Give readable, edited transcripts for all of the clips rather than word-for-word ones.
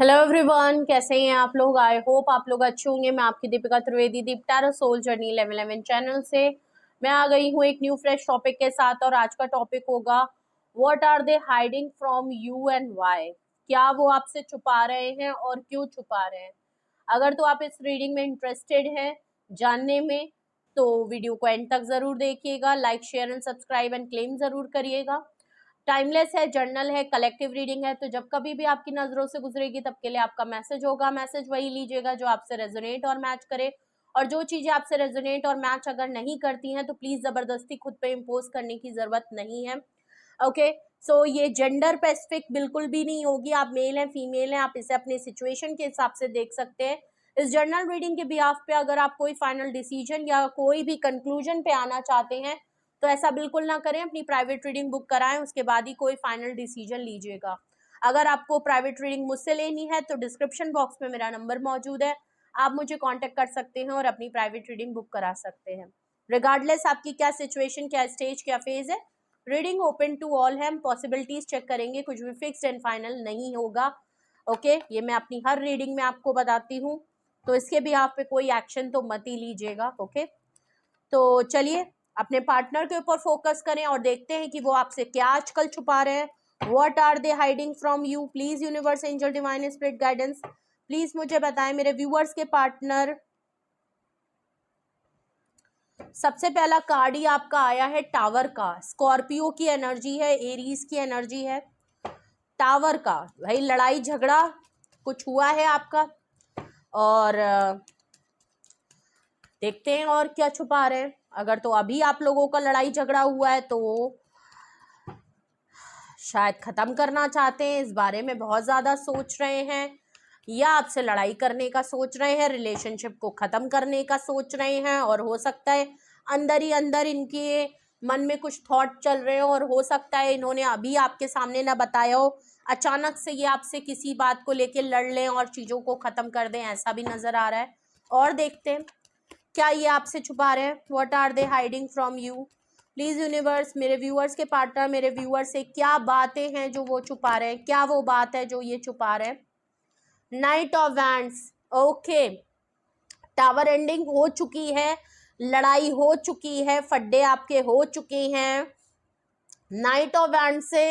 Hello everyone, कैसे हैं आप लोग। आई होप आप लोग अच्छे होंगे। मैं आपकी दीपिका त्रिवेदी, दीप टैरो सोल जर्नी 1111 चैनल से मैं आ गई हूँ एक न्यू फ्रेश टॉपिक के साथ। और आज का टॉपिक होगा what are they hiding from you and why. क्या वो आपसे छुपा रहे हैं और क्यों छुपा रहे हैं। अगर तो आप इस रीडिंग में इंटरेस्टेड हैं जानने में, तो वीडियो को एंड तक जरूर देखिएगा। Like, share and subscribe and claim जरूर करिएगा। टाइमलेस है, जर्नल है, कलेक्टिव रीडिंग है, तो जब कभी भी आपकी नजरों से गुजरेगी तब के लिए आपका मैसेज होगा। मैसेज वही लीजिएगा जो आपसे रेजोनेट और मैच करे, और जो चीजें आपसे रेजोनेट और मैच अगर नहीं करती हैं तो प्लीज जबरदस्ती खुद पे इम्पोज करने की जरूरत नहीं है। ओके, सो ये जेंडर स्पेसिफिक बिल्कुल भी नहीं होगी। आप मेल हैं, फीमेल हैं, आप इसे अपने सिचुएशन के हिसाब से देख सकते हैं। इस जर्नल रीडिंग के बिहाफ पे अगर आप कोई फाइनल डिसीजन या कोई भी कंक्लूजन पे आना चाहते हैं तो ऐसा बिल्कुल ना करें। अपनी प्राइवेट रीडिंग बुक कराएं, उसके बाद ही कोई फाइनल डिसीजन लीजिएगा। अगर आपको प्राइवेट रीडिंग मुझसे लेनी है तो डिस्क्रिप्शन बॉक्स में मेरा नंबर मौजूद है, आप मुझे कांटेक्ट कर सकते हैं और अपनी प्राइवेट रीडिंग बुक करा सकते हैं। रिगार्डलेस आपकी क्या सिचुएशन, क्या स्टेज, क्या फेज है, रीडिंग ओपन टू ऑल है। हम पॉसिबिलिटीज चेक करेंगे, कुछ भी फिक्स्ड एंड फाइनल नहीं होगा। ओके, ये मैं अपनी हर रीडिंग में आपको बताती हूँ, तो इसके बिहाफ पे कोई एक्शन तो मत ही लीजिएगा। ओके, तो चलिए अपने पार्टनर के ऊपर फोकस करें और देखते हैं कि वो आपसे क्या आजकल छुपा रहे हैं। What are they hiding from you. Please universe, angel, divine spirit guidance, please मुझे बताएं मेरे व्यूअर्स के पार्टनर। सबसे पहला कार्ड ही आपका आया है टावर का। स्कॉर्पियो की एनर्जी है, एरीज की एनर्जी है। टावर का भाई लड़ाई झगड़ा कुछ हुआ है आपका, और देखते हैं और क्या छुपा रहे हैं। अगर तो अभी आप लोगों का लड़ाई झगड़ा हुआ है तो शायद खत्म करना चाहते हैं, इस बारे में बहुत ज्यादा सोच रहे हैं, या आपसे लड़ाई करने का सोच रहे हैं, रिलेशनशिप को खत्म करने का सोच रहे हैं। और हो सकता है अंदर ही अंदर इनके मन में कुछ थॉट चल रहे हो, और हो सकता है इन्होंने अभी आपके सामने ना बताया हो, अचानक से ये आपसे किसी बात को लेके लड़ लें और चीजों को खत्म कर दें, ऐसा भी नजर आ रहा है। और देखते हैं क्या ये आपसे छुपा रहे हैं। What are they hiding from you. Please universe, मेरे व्यूअर्स के पार्टनर, मेरे व्यूअर्स से क्या बातें हैं जो वो छुपा रहे हैं, क्या वो बात है जो ये छुपा रहे हैं। Night of wands. Okay, tower ending हो चुकी है, लड़ाई हो चुकी है, फड्डे आपके हो चुके हैं। नाइट ऑफ वैंड से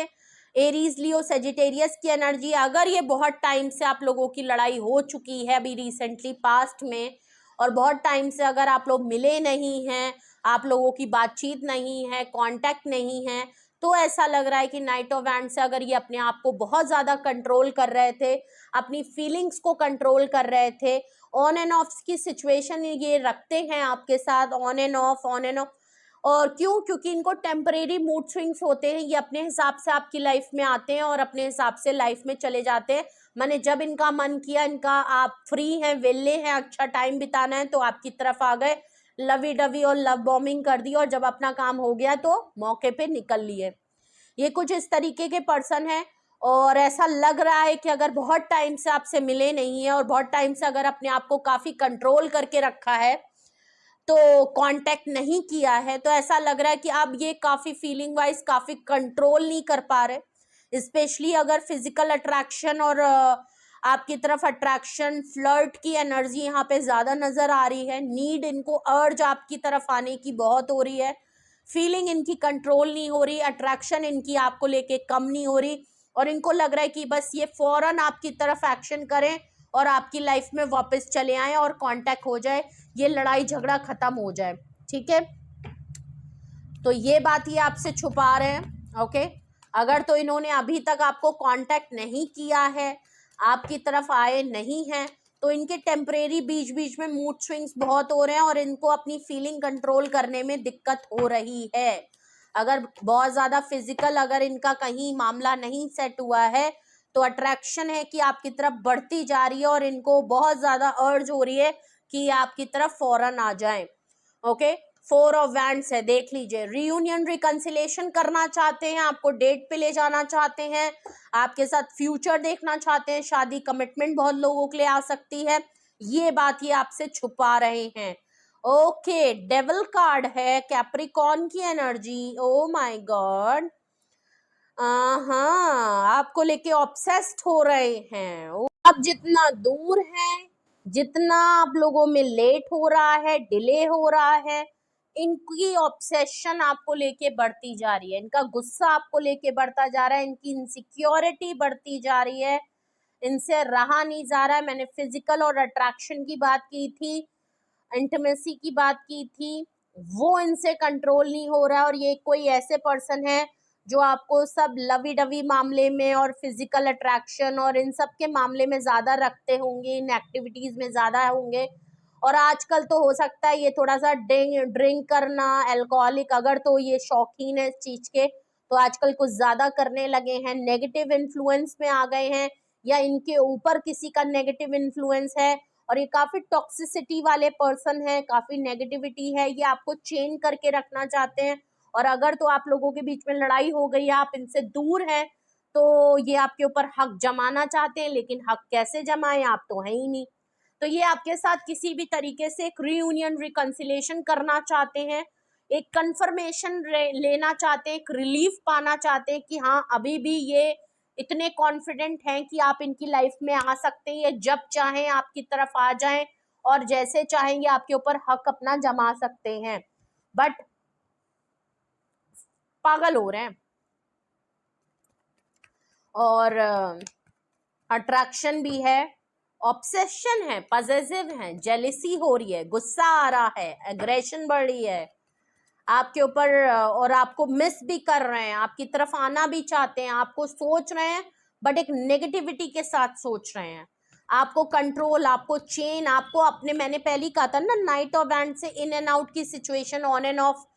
एरीज, लियो, सेजिटेरियस की एनर्जी। अगर ये बहुत टाइम से आप लोगों की लड़ाई हो चुकी है अभी रिसेंटली पास्ट में, और बहुत टाइम से अगर आप लोग मिले नहीं हैं, आप लोगों की बातचीत नहीं है, कांटेक्ट नहीं है, तो ऐसा लग रहा है कि नाइट ऑफ वैंड से अगर ये अपने आप को बहुत ज़्यादा कंट्रोल कर रहे थे, अपनी फीलिंग्स को कंट्रोल कर रहे थे, ऑन एंड ऑफ की सिचुएशन ये रखते हैं आपके साथ, on end of, on end of. और क्यों? क्योंकि इनको टेम्परेरी मूड स्विंग्स होते हैं, ये अपने हिसाब से आपकी लाइफ में आते हैं और अपने हिसाब से लाइफ में चले जाते हैं। माने जब इनका मन किया, इनका आप फ्री हैं, वेले हैं, अच्छा टाइम बिताना है, तो आपकी तरफ आ गए, लवी डवी और लव बॉम्बिंग कर दी, और जब अपना काम हो गया तो मौके पे निकल लिए। ये कुछ इस तरीके के पर्सन है। और ऐसा लग रहा है कि अगर बहुत टाइम से आपसे मिले नहीं है और बहुत टाइम से अगर अपने आप को काफी कंट्रोल करके रखा है, तो कांटेक्ट नहीं किया है, तो ऐसा लग रहा है कि आप ये काफी फीलिंग वाइज काफी कंट्रोल नहीं कर पा रहे। स्पेशली अगर फिजिकल अट्रैक्शन और आपकी तरफ अट्रैक्शन, फ्लर्ट की एनर्जी यहाँ पे ज्यादा नजर आ रही है। नीड इनको, अर्ज आपकी तरफ आने की बहुत हो रही है। फीलिंग इनकी कंट्रोल नहीं हो रही, अट्रैक्शन इनकी आपको लेके कम नहीं हो रही, और इनको लग रहा है कि बस ये फौरन आपकी तरफ एक्शन करें और आपकी लाइफ में वापस चले आए और कांटेक्ट हो जाए, ये लड़ाई झगड़ा खत्म हो जाए। ठीक है, तो ये बात ये आपसे छुपा रहे हैं। ओके, अगर तो इन्होंने अभी तक आपको कांटेक्ट नहीं किया है, आपकी तरफ आए नहीं हैं, तो इनके टेम्परेरी बीच बीच में मूड स्विंग्स बहुत हो रहे हैं और इनको अपनी फीलिंग कंट्रोल करने में दिक्कत हो रही है। अगर बहुत ज्यादा फिजिकल अगर इनका कहीं मामला नहीं सेट हुआ है, तो अट्रैक्शन है कि आपकी तरफ बढ़ती जा रही है और इनको बहुत ज्यादा अर्ज हो रही है कि आपकी तरफ फौरन आ जाएं। ओके, 4 ऑफ वैंड्स है, देख लीजिए। रियूनियन, रिकंसिलेशन करना चाहते हैं, आपको डेट पे ले जाना चाहते हैं, आपके साथ फ्यूचर देखना चाहते हैं, शादी, कमिटमेंट बहुत लोगों के लिए आ सकती है, ये बात ये आपसे छुपा रहे हैं। ओके, डेविल कार्ड है, कैप्रिकॉर्न की एनर्जी। ओ माय गॉड, हाँ, आपको लेके ऑब्सेस्ड हो रहे हैं। अब जितना दूर है, जितना आप लोगों में लेट हो रहा है, डिले हो रहा है, इनकी ऑब्सेशन आपको लेके बढ़ती जा रही है, इनका गुस्सा आपको लेके बढ़ता जा रहा है, इनकी इनसिक्योरिटी बढ़ती जा रही है, इनसे रहा नहीं जा रहा है। मैंने फिजिकल और अट्रैक्शन की बात की थी, इंटीमेसी की बात की थी, वो इनसे कंट्रोल नहीं हो रहा है। और ये कोई ऐसे पर्सन है जो आपको सब लवी डवी मामले में और फिजिकल अट्रैक्शन और इन सब के मामले में ज्यादा रखते होंगे, इन एक्टिविटीज में ज्यादा होंगे। और आजकल तो हो सकता है ये थोड़ा सा ड्रिंक करना, अल्कोहलिक, अगर तो ये शौकीन है इस चीज के, तो आजकल कुछ ज्यादा करने लगे हैं, नेगेटिव इन्फ्लुएंस में आ गए हैं, या इनके ऊपर किसी का नेगेटिव इन्फ्लुएंस है। और ये काफी टॉक्सिसिटी वाले पर्सन है, काफी नेगेटिविटी है, ये आपको चेंज करके रखना चाहते हैं। और अगर तो आप लोगों के बीच में लड़ाई हो गई, आप इनसे दूर हैं, तो ये आपके ऊपर हक जमाना चाहते हैं, लेकिन हक कैसे जमाएं, आप तो हैं ही नहीं। तो ये आपके साथ किसी भी तरीके से एक रीयूनियन, रिकंसिलेशन करना चाहते हैं, एक कंफर्मेशन लेना चाहते हैं, एक रिलीफ पाना चाहते हैं कि हाँ अभी भी ये इतने कॉन्फिडेंट हैं कि आप इनकी लाइफ में आ सकते हैं, ये जब चाहें आपकी तरफ आ जाएं और जैसे चाहेंगे आपके ऊपर हक अपना जमा सकते हैं। बट पागल हो रहे हैं, और अट्रैक्शन भी है, ऑब्सेशन है, पजेसिव है, जेलिसी हो रही है, गुस्सा आ रहा है, एग्रेशन बढ़ रही है आपके ऊपर, और आपको मिस भी कर रहे हैं, आपकी तरफ आना भी चाहते हैं, आपको सोच रहे हैं, बट एक नेगेटिविटी के साथ सोच रहे हैं। आपको कंट्रोल, आपको चेन, आपको अपने, मैंने पहले ही कहा था ना, नाइट ऑफ बैंड से इन एंड आउट की सिचुएशन, ऑन एंड ऑफ,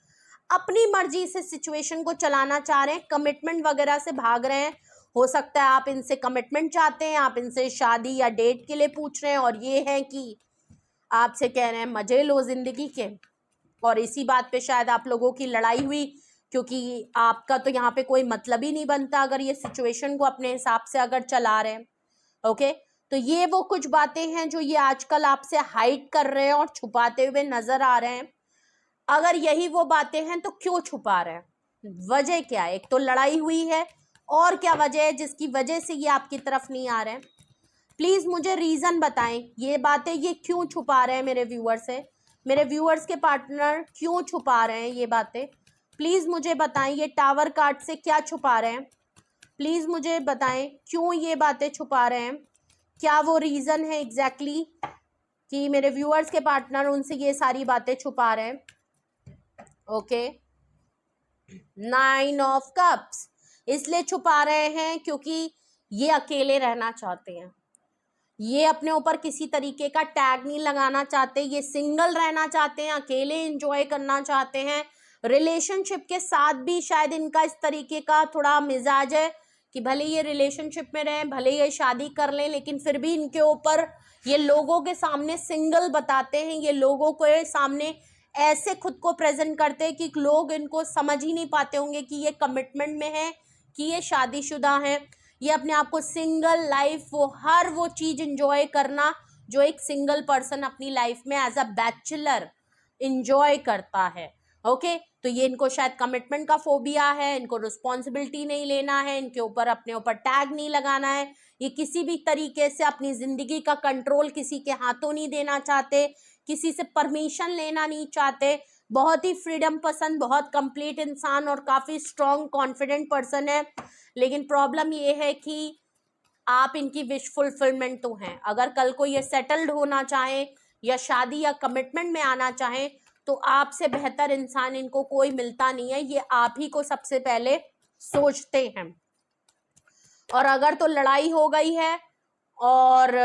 अपनी मर्जी से सिचुएशन को चलाना चाह रहे हैं, कमिटमेंट वगैरह से भाग रहे हैं। हो सकता है आप इनसे कमिटमेंट चाहते हैं, आप इनसे शादी या डेट के लिए पूछ रहे हैं, और ये है कि आपसे कह रहे हैं मजे लो जिंदगी के। और इसी बात पे शायद आप लोगों की लड़ाई हुई, क्योंकि आपका तो यहाँ पे कोई मतलब ही नहीं बनता अगर ये सिचुएशन को अपने हिसाब से अगर चला रहे हैं। ओके, तो ये वो कुछ बातें हैं जो ये आजकल आपसे हाइड कर रहे हैं और छुपाते हुए नजर आ रहे हैं। अगर यही वो बातें हैं तो क्यों छुपा रहे हैं, वजह क्या है? एक तो लड़ाई हुई है, और क्या वजह है जिसकी वजह से ये आपकी तरफ नहीं आ रहे हैं? प्लीज मुझे रीजन बताएं, ये बातें ये क्यों छुपा रहे हैं मेरे व्यूअर्स से, मेरे व्यूअर्स के पार्टनर क्यों छुपा रहे हैं ये बातें? प्लीज मुझे बताएं, ये टावर कार्ड से क्या छुपा रहे हैं? प्लीज मुझे बताएं क्यों ये बातें छुपा रहे हैं, क्या वो रीजन है एग्जैक्टली कि मेरे व्यूअर्स के पार्टनर उनसे ये सारी बातें छुपा रहे हैं? ओके, 9 ऑफ कप्स इसलिए छुपा रहे हैं क्योंकि ये अकेले रहना चाहते हैं, ये अपने ऊपर किसी तरीके का टैग नहीं लगाना चाहते, ये सिंगल रहना चाहते हैं, अकेले एंजॉय करना चाहते हैं। रिलेशनशिप के साथ भी शायद इनका इस तरीके का थोड़ा मिजाज है कि भले ये रिलेशनशिप में रहें, भले ये शादी कर लें, लेकिन फिर भी इनके ऊपर, ये लोगों के सामने सिंगल बताते हैं, ये लोगों के सामने ऐसे खुद को प्रेजेंट करते हैं कि लोग इनको समझ ही नहीं पाते होंगे कि ये कमिटमेंट में है कि ये शादीशुदा हैं। ये अपने आप को सिंगल लाइफ, वो हर वो चीज इंजॉय करना जो एक सिंगल पर्सन अपनी लाइफ में एज अ बैचलर इंजॉय करता है। ओके, तो ये इनको शायद कमिटमेंट का फोबिया है, इनको रिस्पॉन्सिबिलिटी नहीं लेना है, इनके ऊपर अपने ऊपर टैग नहीं लगाना है, ये किसी भी तरीके से अपनी जिंदगी का कंट्रोल किसी के हाथों नहीं देना चाहते, किसी से परमिशन लेना नहीं चाहते, बहुत ही फ्रीडम पसंद, बहुत कंप्लीट इंसान और काफी स्ट्रॉन्ग कॉन्फिडेंट पर्सन है। लेकिन प्रॉब्लम ये है कि आप इनकी विश फुलफिलमेंट तो हैं। अगर कल को ये सेटल्ड होना चाहे या शादी या कमिटमेंट में आना चाहे, तो आपसे बेहतर इंसान इनको कोई मिलता नहीं है, ये आप ही को सबसे पहले सोचते हैं। और अगर तो लड़ाई हो गई है और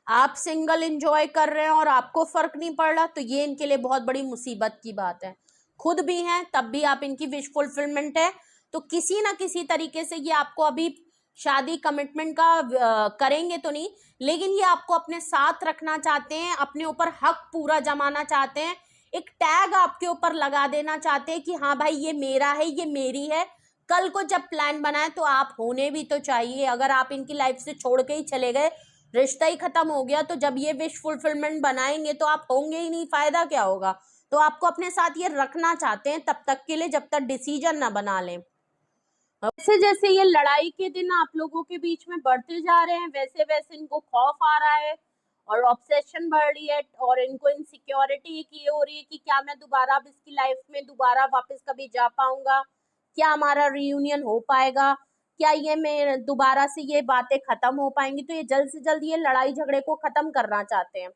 आप सिंगल एंजॉय कर रहे हैं और आपको फर्क नहीं पड़ रहा, तो ये इनके लिए बहुत बड़ी मुसीबत की बात है। खुद भी हैं तब भी आप इनकी विश फुलफिलमेंट है, तो किसी ना किसी तरीके से ये आपको अभी शादी कमिटमेंट का करेंगे तो नहीं, लेकिन ये आपको अपने साथ रखना चाहते हैं, अपने ऊपर हक पूरा जमाना चाहते हैं, एक टैग आपके ऊपर लगा देना चाहते हैं कि हाँ भाई ये मेरा है, ये मेरी है। कल को जब प्लान बनाए तो आप होने भी तो चाहिए। अगर आप इनकी लाइफ से छोड़ के ही चले गए, रिश्ता ही खत्म हो गया, तो जब ये विश फुलफिलमेंट बनाएंगे तो आप होंगे ही नहीं, फायदा क्या होगा? तो आपको अपने साथ ये रखना चाहते हैं तब तक के लिए जब तक डिसीजन ना बना लें। जैसे जैसे ये लड़ाई के दिन आप लोगों के बीच में बढ़ते जा रहे हैं, वैसे वैसे इनको खौफ आ रहा है और ऑब्सेशन बढ़ रही है, और इनको इनसिक्योरिटी की हो रही है कि क्या मैं दोबारा अब इसकी लाइफ में दोबारा वापस कभी जा पाऊंगा, क्या हमारा रियूनियन हो पाएगा, क्या ये मैं दोबारा से ये बातें खत्म हो पाएंगी। तो ये जल्द से जल्द ये लड़ाई झगड़े को खत्म करना चाहते हैं,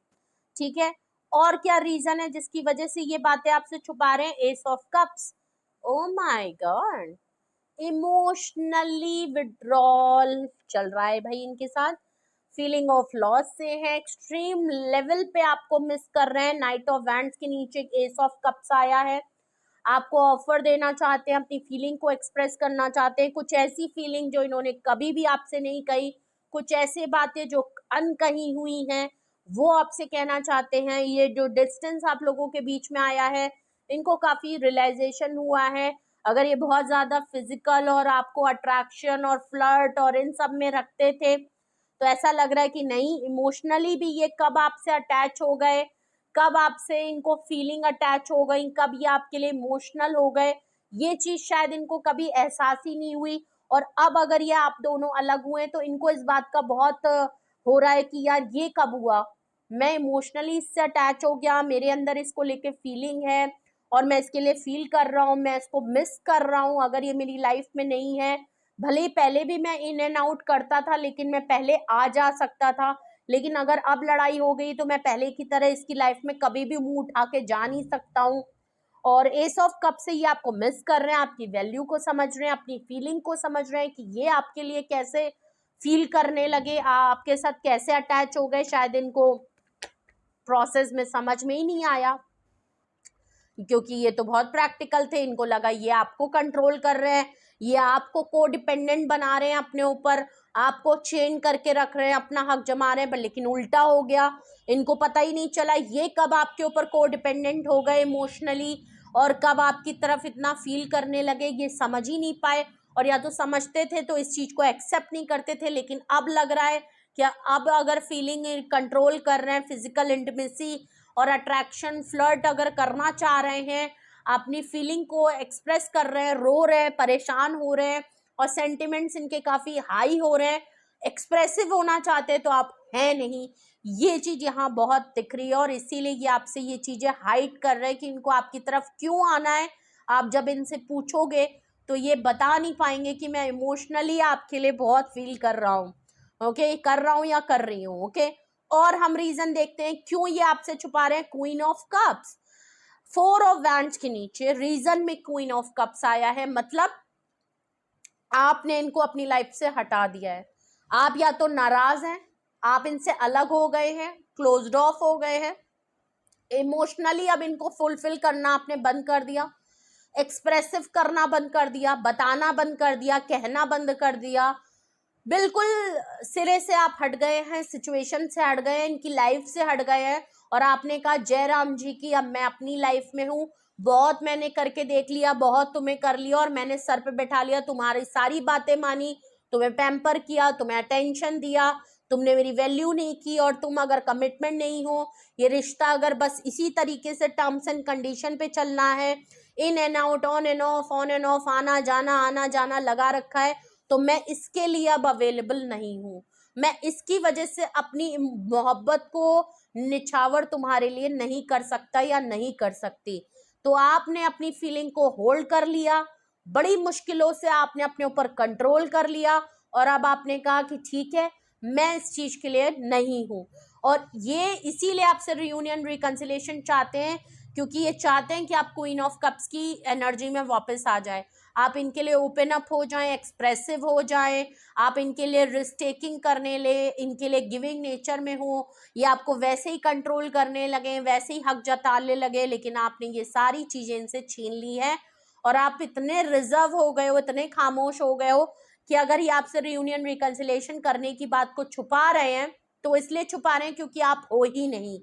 ठीक है। और क्या रीजन है जिसकी वजह से ये बातें आपसे छुपा रहे हैं? S of cups. Oh my God, emotionally withdrawal चल रहा है भाई इनके साथ, फीलिंग ऑफ लॉस से है, एक्सट्रीम लेवल पे आपको मिस कर रहे हैं। नाइट ऑफ वैंड्स के नीचे एस ऑफ कप्स आया है, आपको ऑफर देना चाहते हैं, अपनी फीलिंग को एक्सप्रेस करना चाहते हैं, कुछ ऐसी फीलिंग जो इन्होंने कभी भी आपसे नहीं कही, कुछ ऐसी बातें जो अनकही हुई हैं वो आपसे कहना चाहते हैं। ये जो डिस्टेंस आप लोगों के बीच में आया है, इनको काफी रियलाइजेशन हुआ है। अगर ये बहुत ज्यादा फिजिकल और आपको अट्रैक्शन और फ्लर्ट और इन सब में रखते थे, तो ऐसा लग रहा है कि नहीं, इमोशनली भी ये कब आपसे अटैच हो गए, कब आपसे इनको फीलिंग अटैच हो गई, कब ये आपके लिए इमोशनल हो गए, ये चीज शायद इनको कभी एहसास ही नहीं हुई। और अब अगर ये आप दोनों अलग हुए तो इनको इस बात का बहुत हो रहा है कि यार ये कब हुआ, मैं इमोशनली इससे अटैच हो गया, मेरे अंदर इसको लेके फीलिंग है और मैं इसके लिए फील कर रहा हूँ, मैं इसको मिस कर रहा हूँ अगर ये मेरी लाइफ में नहीं है। भले ही पहले भी मैं इन एंड आउट करता था, लेकिन मैं पहले आ जा सकता था, लेकिन अगर अब लड़ाई हो गई तो मैं पहले की तरह इसकी लाइफ में कभी भी मुंह उठा के जा नहीं सकता हूँ। और एस ऑफ कप से ये आपको मिस कर रहे हैं, आपकी वैल्यू को समझ रहे हैं, अपनी फीलिंग को समझ रहे हैं कि ये आपके लिए कैसे फील करने लगे, आपके साथ कैसे अटैच हो गए, शायद इनको प्रोसेस में समझ में ही नहीं आया, क्योंकि ये तो बहुत प्रैक्टिकल थे। इनको लगा ये आपको कंट्रोल कर रहे हैं, ये आपको को डिपेंडेंट बना रहे हैं अपने ऊपर, आपको चेन करके रख रहे हैं, अपना हक जमा रहे हैं, लेकिन उल्टा हो गया। इनको पता ही नहीं चला ये कब आपके ऊपर को डिपेंडेंट हो गए इमोशनली, और कब आपकी तरफ इतना फील करने लगे, ये समझ ही नहीं पाए। और या तो समझते थे तो इस चीज को एक्सेप्ट नहीं करते थे, लेकिन अब लग रहा है कि अब अगर फीलिंग कंट्रोल कर रहे हैं, फिजिकल इंटीमेसी और अट्रैक्शन फ्लर्ट अगर करना चाह रहे हैं, अपनी फीलिंग को एक्सप्रेस कर रहे हैं, रो रहे हैं, परेशान हो रहे हैं और सेंटिमेंट्स इनके काफी हाई हो रहे हैं, एक्सप्रेसिव होना चाहते हैं, तो आप हैं नहीं। ये चीज यहाँ बहुत दिख रही है और इसीलिए ये आपसे ये चीजें हाइड कर रहे हैं कि इनको आपकी तरफ क्यों आना है। आप जब इनसे पूछोगे तो ये बता नहीं पाएंगे कि मैं इमोशनली आपके लिए बहुत फील कर रहा हूँ, ओके, कर रहा हूँ या कर रही हूँ, ओके। और हम रीजन देखते हैं क्यों ये आपसे छुपा रहे हैं। Queen of cups, four of wands के नीचे रीजन में क्वीन ऑफ कप्स आया है, मतलब आपने इनको अपनी लाइफ से हटा दिया है। आप या तो नाराज हैं, आप इनसे अलग हो गए हैं, क्लोज्ड ऑफ हो गए हैं, इमोशनली अब इनको फुलफिल करना आपने बंद कर दिया, एक्सप्रेसिव करना बंद कर दिया, बताना बंद कर दिया, कहना बंद कर दिया, बिल्कुल सिरे से आप हट गए हैं, सिचुएशन से हट गए हैं, इनकी लाइफ से हट गए हैं। और आपने कहा जय राम जी की, अब मैं अपनी लाइफ में हूँ, बहुत मैंने करके देख लिया, बहुत तुम्हें कर लिया और मैंने सर पे बैठा लिया, तुम्हारी सारी बातें मानी, तुम्हें पैम्पर किया, तुम्हें अटेंशन दिया, तुमने मेरी वैल्यू नहीं की, और तुम अगर कमिटमेंट नहीं हो, ये रिश्ता अगर बस इसी तरीके से टर्म्स एंड कंडीशन पे चलना है, in and out, on end of, on end of, आना जाना लगा रखा है, तो मैं इसके लिए अब अवेलेबल नहीं हूँ। मैं इसकी वजह से अपनी मोहब्बत को निछावर तुम्हारे लिए नहीं कर सकता या नहीं कर सकती। तो आपने अपनी फीलिंग को होल्ड कर लिया, बड़ी मुश्किलों से आपने अपने ऊपर कंट्रोल कर लिया, और अब आपने कहा कि ठीक है, मैं इस चीज के लिए नहीं हूँ। और ये इसीलिए आपसे रियूनियन रिकंसिलेशन चाहते हैं, क्योंकि ये चाहते हैं कि आप क्वीन ऑफ कप्स की एनर्जी में वापस आ जाए, आप इनके लिए ओपन अप हो जाएं, एक्सप्रेसिव हो जाएं, आप इनके लिए रिस्क टेकिंग करने ले, इनके लिए गिविंग नेचर में हो, या आपको वैसे ही कंट्रोल करने लगे, वैसे ही हक जताने लगे, लेकिन आपने ये सारी चीजें इनसे छीन ली है। और आप इतने रिजर्व हो गए हो, इतने खामोश हो गए हो कि अगर ये आपसे रियूनियन रिकंसिलेशन करने की बात को छुपा रहे हैं तो इसलिए छुपा रहे हैं क्योंकि आप हो ही नहीं।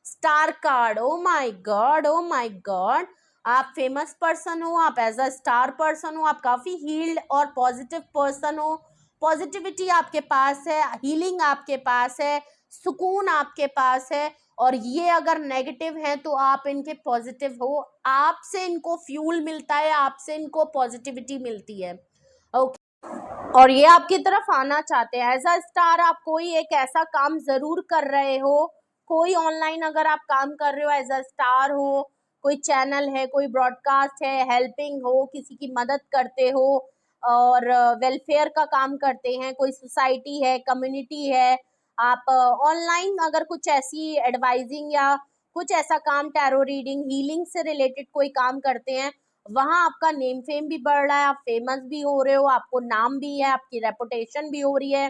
Star card, oh my God, oh my God, आप फेमस पर्सन हो, आप एज अ स्टार पर्सन हो, आप काफी हील्ड और पॉजिटिव पर्सन हो, पॉजिटिविटी आपके पास है, हीलिंग आपके पास है, सुकून आपके पास है। और ये अगर नेगेटिव है तो आप इनके पॉजिटिव हो, आपसे इनको फ्यूल मिलता है, आपसे इनको पॉजिटिविटी मिलती है, ओके। और ये आपकी तरफ आना चाहते हैं। एज अ स्टार आप कोई एक ऐसा काम जरूर कर रहे हो, कोई ऑनलाइन अगर आप काम कर रहे हो एज अ स्टार हो, कोई चैनल है, कोई ब्रॉडकास्ट है, हेल्पिंग हो, किसी की मदद करते हो और वेलफेयर का काम करते हैं, कोई सोसाइटी है, कम्युनिटी है, आप ऑनलाइन अगर कुछ ऐसी एडवाइजिंग या कुछ ऐसा काम, टैरो रीडिंग, हीलिंग से रिलेटेड कोई काम करते हैं, वहां आपका नेम फेम भी बढ़ रहा है, आप फेमस भी हो रहे हो, आपको नाम भी है, आपकी रेपुटेशन भी हो रही है,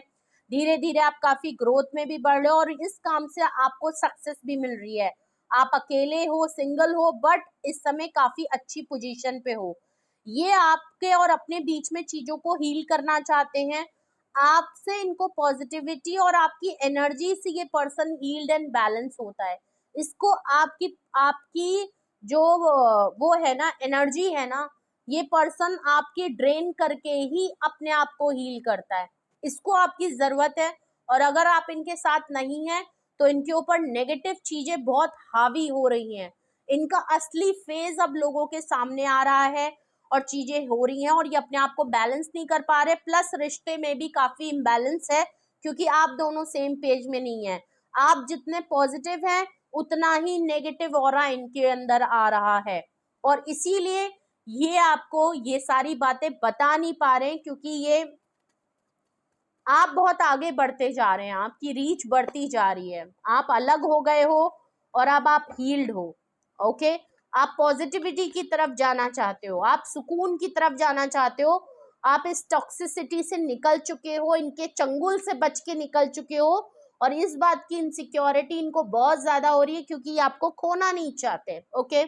धीरे धीरे आप काफी ग्रोथ में भी बढ़ रहे हो और इस काम से आपको सक्सेस भी मिल रही है। आप अकेले हो, सिंगल हो, बट इस समय काफी अच्छी पोजीशन पे हो। ये आपके और अपने बीच में चीजों को हील करना चाहते हैं। आपसे इनको पॉजिटिविटी और आपकी एनर्जी से ये पर्सन हील्ड एंड बैलेंस होता है। इसको आपकी आपकी जो वो है ना, एनर्जी है ना, ये पर्सन आपकी ड्रेन करके ही अपने आप को हील करता है। इसको आपकी जरूरत है और अगर आप इनके साथ नहीं है तो इनके ऊपर नेगेटिव चीजें बहुत हावी हो रही हैं। इनका असली फेज अब लोगों के सामने आ रहा है और चीजें हो रही हैं और ये अपने आप को बैलेंस नहीं कर पा रहे, प्लस रिश्ते में भी काफी इम्बैलेंस है क्योंकि आप दोनों सेम पेज में नहीं है। आप जितने पॉजिटिव हैं उतना ही नेगेटिव ऑरा इनके अंदर आ रहा है और इसीलिए ये आपको ये सारी बातें बता नहीं पा रहे हैं क्योंकि ये आप बहुत आगे बढ़ते जा रहे हैं, आपकी रीच बढ़ती जा रही है, आप अलग हो गए हो और अब आप हील्ड हो। ओके, आप पॉजिटिविटी की तरफ जाना चाहते हो, आप सुकून की तरफ जाना चाहते हो, आप इस टॉक्सिसिटी से निकल चुके हो, इनके चंगुल से बच के निकल चुके हो और इस बात की इनसिक्योरिटी इनको बहुत ज्यादा हो रही है क्योंकि ये आपको खोना नहीं चाहते। ओके,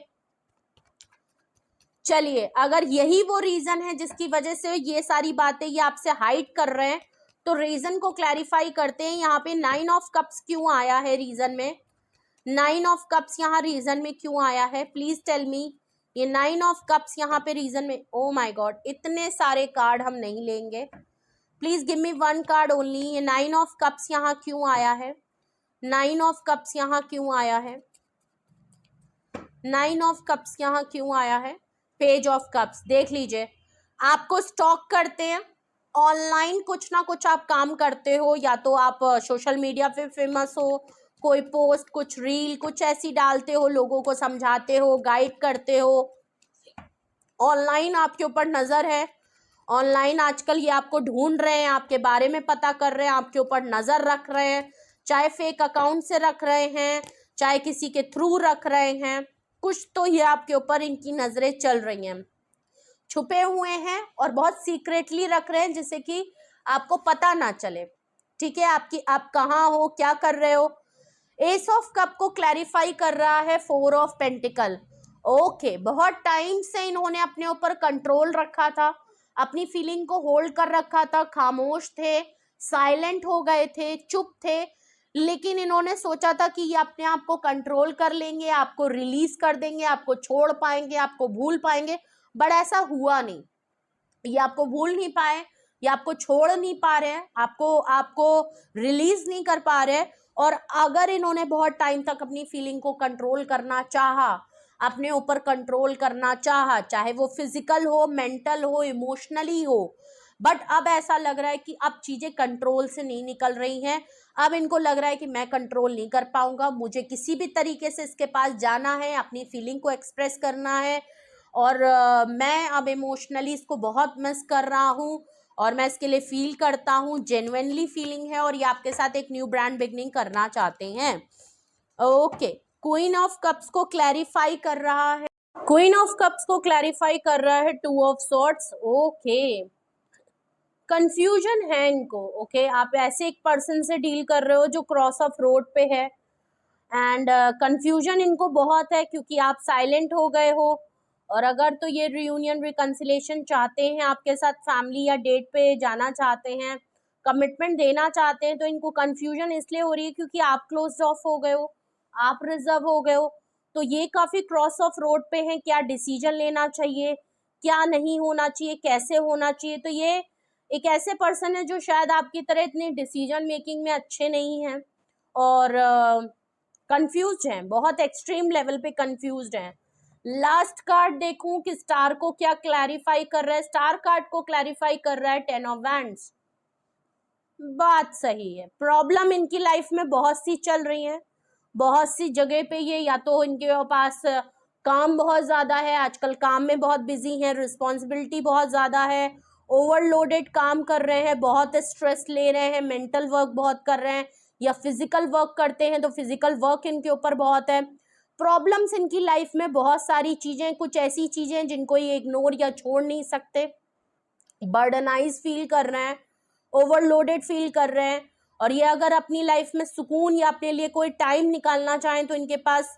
चलिए, अगर यही वो रीजन है जिसकी वजह से ये सारी बातें ये आपसे हाइड कर रहे हैं तो रीजन को क्लैरिफाई करते हैं। यहाँ पे 9 ऑफ कप्स क्यों आया है रीजन में? 9 ऑफ कप्स यहाँ रीजन में क्यों आया है? Please tell me. ये 9 ऑफ कप्स यहाँ पे रीजन में, ओ माय गॉड, इतने सारे कार्ड हम नहीं लेंगे, please give me one card only. ये 9 ऑफ कप्स यहाँ क्यों आया है? 9 ऑफ कप्स यहाँ क्यों आया है? 9 ऑफ कप्स यहाँ क्यों आया है? पेज ऑफ कप्स देख लीजिए, आपको स्टॉक करते हैं, ऑनलाइन कुछ ना कुछ आप काम करते हो, या तो आप सोशल मीडिया पे फेमस हो, कोई पोस्ट, कुछ रील, कुछ ऐसी डालते हो, लोगों को समझाते हो, गाइड करते हो, ऑनलाइन आपके ऊपर नजर है, ऑनलाइन आजकल ये आपको ढूंढ रहे हैं, आपके बारे में पता कर रहे हैं, आपके ऊपर नजर रख रहे हैं, चाहे फेक अकाउंट से रख रहे हैं, चाहे किसी के थ्रू रख रहे हैं, कुछ तो ये आपके ऊपर इनकी नजरें चल रही हैं, छुपे हुए हैं और बहुत सीक्रेटली रख रहे हैं जिससे कि आपको पता ना चले। ठीक है, आप कहाँ हो, क्या कर रहे हो। एस ऑफ कप को क्लैरिफाई कर रहा है 4 ऑफ पेंटिकल। ओके, बहुत टाइम से इन्होंने अपने ऊपर कंट्रोल रखा था, अपनी फीलिंग को होल्ड कर रखा था, खामोश थे, साइलेंट हो गए थे, चुप थे, लेकिन इन्होंने सोचा था कि ये अपने आप को कंट्रोल कर लेंगे, आपको रिलीज कर देंगे, आपको छोड़ पाएंगे, आपको भूल पाएंगे, बट ऐसा हुआ नहीं। ये आपको भूल नहीं पाए, ये आपको छोड़ नहीं पा रहे हैं, आपको आपको रिलीज नहीं कर पा रहे हैं। और अगर इन्होंने बहुत टाइम तक अपनी फीलिंग को कंट्रोल करना चाहा, अपने ऊपर कंट्रोल करना चाहा, चाहे वो फिजिकल हो, मेंटल हो, इमोशनली हो, बट अब ऐसा लग रहा है कि अब चीजें कंट्रोल से नहीं निकल रही हैं। अब इनको लग रहा है कि मैं कंट्रोल नहीं कर पाऊंगा, मुझे किसी भी तरीके से इसके पास जाना है, अपनी फीलिंग को एक्सप्रेस करना है और मैं अब इमोशनली इसको बहुत मिस कर रहा हूँ और मैं इसके लिए फील करता हूँ, जेन्युइनली फीलिंग है और ये आपके साथ एक न्यू ब्रांड बिगनिंग करना चाहते हैं। ओके, क्वीन ऑफ कप्स को क्लैरिफाई कर रहा है, क्वीन ऑफ कप्स को क्लैरिफाई कर रहा है 2 ऑफ सॉर्ट्स। ओके, कंफ्यूजन है इनको। ओके, आप ऐसे एक पर्सन से डील कर रहे हो जो क्रॉस ऑफ रोड पे है एंड कंफ्यूजन इनको बहुत है क्योंकि आप साइलेंट हो गए हो और अगर तो ये रियूनियन रिकंसिलेशन चाहते हैं आपके साथ, फैमिली या डेट पे जाना चाहते हैं, कमिटमेंट देना चाहते हैं, तो इनको कंफ्यूजन इसलिए हो रही है क्योंकि आप क्लोज ऑफ हो गए हो, आप रिजर्व हो गए हो, तो ये काफी क्रॉस ऑफ रोड पे हैं, क्या डिसीजन लेना चाहिए, क्या नहीं होना चाहिए, कैसे होना चाहिए। तो ये एक ऐसे पर्सन है जो शायद आपकी तरह इतने डिसीजन मेकिंग में अच्छे नहीं हैं और कंफ्यूज्ड हैं, बहुत एक्सट्रीम लेवल पे कंफ्यूज्ड हैं। लास्ट कार्ड देखूं कि स्टार को क्या क्लैरिफाई कर रहा है। स्टार कार्ड को क्लैरिफाई कर रहा है 10 ऑफ वैंड्स। बात सही है, प्रॉब्लम इनकी लाइफ में बहुत सी चल रही है, बहुत सी जगह पे ये या तो इनके पास काम बहुत ज्यादा है, आजकल काम में बहुत बिजी है, रिस्पॉन्सिबिलिटी बहुत ज्यादा है, ओवरलोडेड काम कर रहे हैं, बहुत स्ट्रेस ले रहे हैं, मेंटल वर्क बहुत कर रहे हैं, या फिजिकल वर्क करते हैं तो फिजिकल वर्क इनके ऊपर बहुत है। प्रॉब्लम्स इनकी लाइफ में बहुत सारी चीजें, कुछ ऐसी चीजें जिनको ये इग्नोर या छोड़ नहीं सकते, बर्डनाइज फील कर रहे हैं, ओवरलोडेड फील कर रहे हैं, और ये अगर अपनी लाइफ में सुकून या अपने लिए कोई टाइम निकालना चाहें तो इनके पास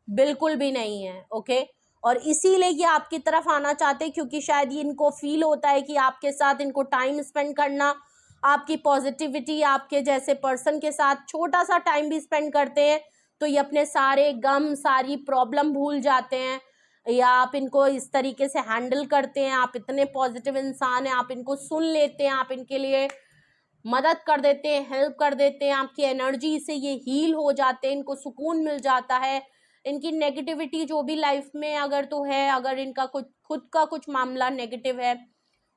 बिल्कुल भी नहीं है। ओके, और इसीलिए ये आपकी तरफ आना चाहते हैं, क्योंकि शायद ये इनको फील होता है कि आपके साथ इनको टाइम स्पेंड करना, आपकी पॉजिटिविटी, आपके जैसे पर्सन के साथ छोटा सा टाइम भी स्पेंड करते हैं तो ये अपने सारे गम, सारी प्रॉब्लम भूल जाते हैं, या आप इनको इस तरीके से हैंडल करते हैं, आप इतने पॉजिटिव इंसान हैं, आप इनको सुन लेते हैं, आप इनके लिए मदद कर देते हैं, हेल्प कर देते हैं, आपकी एनर्जी से ये हील हो जाते हैं, इनको सुकून मिल जाता है, इनकी नेगेटिविटी जो भी लाइफ में अगर तो है, अगर इनका कुछ खुद का कुछ मामला नेगेटिव है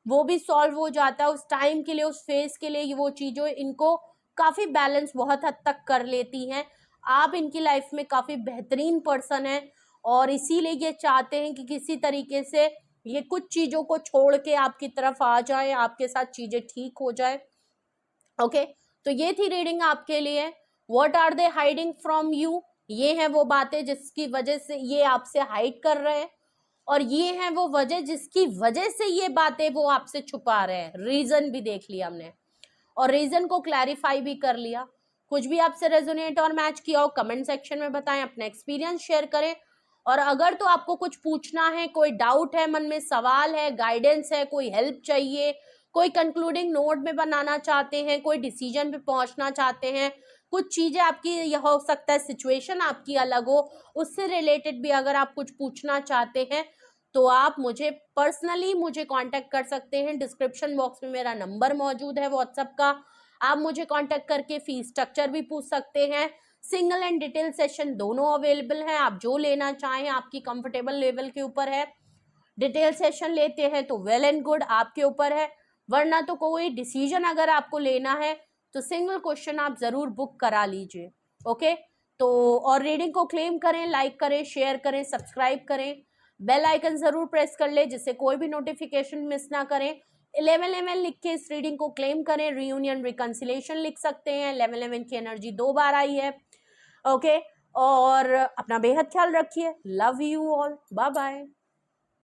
वो भी सॉल्व हो जाता है उस टाइम के लिए, उस फेज के लिए, वो चीज़ें इनको काफ़ी बैलेंस बहुत हद तक कर लेती हैं। आप इनकी लाइफ में काफ़ी बेहतरीन पर्सन हैं और इसीलिए ये चाहते हैं कि किसी तरीके से ये कुछ चीज़ों को छोड़ के आपकी तरफ आ जाए, आपके साथ चीज़ें ठीक हो जाए। ओके, तो ये थी रीडिंग आपके लिए। What are they hiding from you, ये हैं वो बातें जिसकी वजह से ये आपसे हाइड कर रहे हैं, और ये हैं वो वजह जिसकी वजह से ये बातें वो आपसे छुपा रहे हैं। रीजन भी देख लिया हमने और रीजन को क्लैरिफाई भी कर लिया। कुछ भी आपसे रेजोनेट और मैच किया हो कमेंट सेक्शन में बताएं, अपना एक्सपीरियंस शेयर करें, और अगर तो आपको कुछ पूछना है, कोई डाउट है मन में, सवाल है, गाइडेंस है, कोई हेल्प चाहिए, कोई कंक्लूडिंग नोट में बनाना चाहते हैं, कोई डिसीजन पे पहुंचना चाहते हैं, कुछ चीजें आपकी, यह हो सकता है सिचुएशन आपकी अलग हो, उससे रिलेटेड भी अगर आप कुछ पूछना चाहते हैं तो आप मुझे पर्सनली मुझे कांटेक्ट कर सकते हैं। डिस्क्रिप्शन बॉक्स में मेरा नंबर मौजूद है व्हाट्सएप का, आप मुझे कांटेक्ट करके फीस स्ट्रक्चर भी पूछ सकते हैं। सिंगल एंड डिटेल सेशन दोनों अवेलेबल हैं, आप जो लेना चाहें आपकी कंफर्टेबल लेवल के ऊपर है। डिटेल सेशन लेते हैं तो वेल एंड गुड, आपके ऊपर है, वरना तो कोई डिसीजन अगर आपको लेना है तो सिंगल क्वेश्चन आप जरूर बुक करा लीजिए। ओके, तो और रीडिंग को क्लेम करें, लाइक करें, शेयर करें, सब्सक्राइब करें, बेल आइकन जरूर प्रेस कर ले जिससे कोई भी नोटिफिकेशन मिस ना करें। 1111 लिख के इस रीडिंग को क्लेम करें। रियूनियन रिकंसिलेशन लिख सकते हैं, 1111 की एनर्जी 2 बार आई है। ओके, और अपना बेहद ख्याल रखिए। Love you all, bye bye.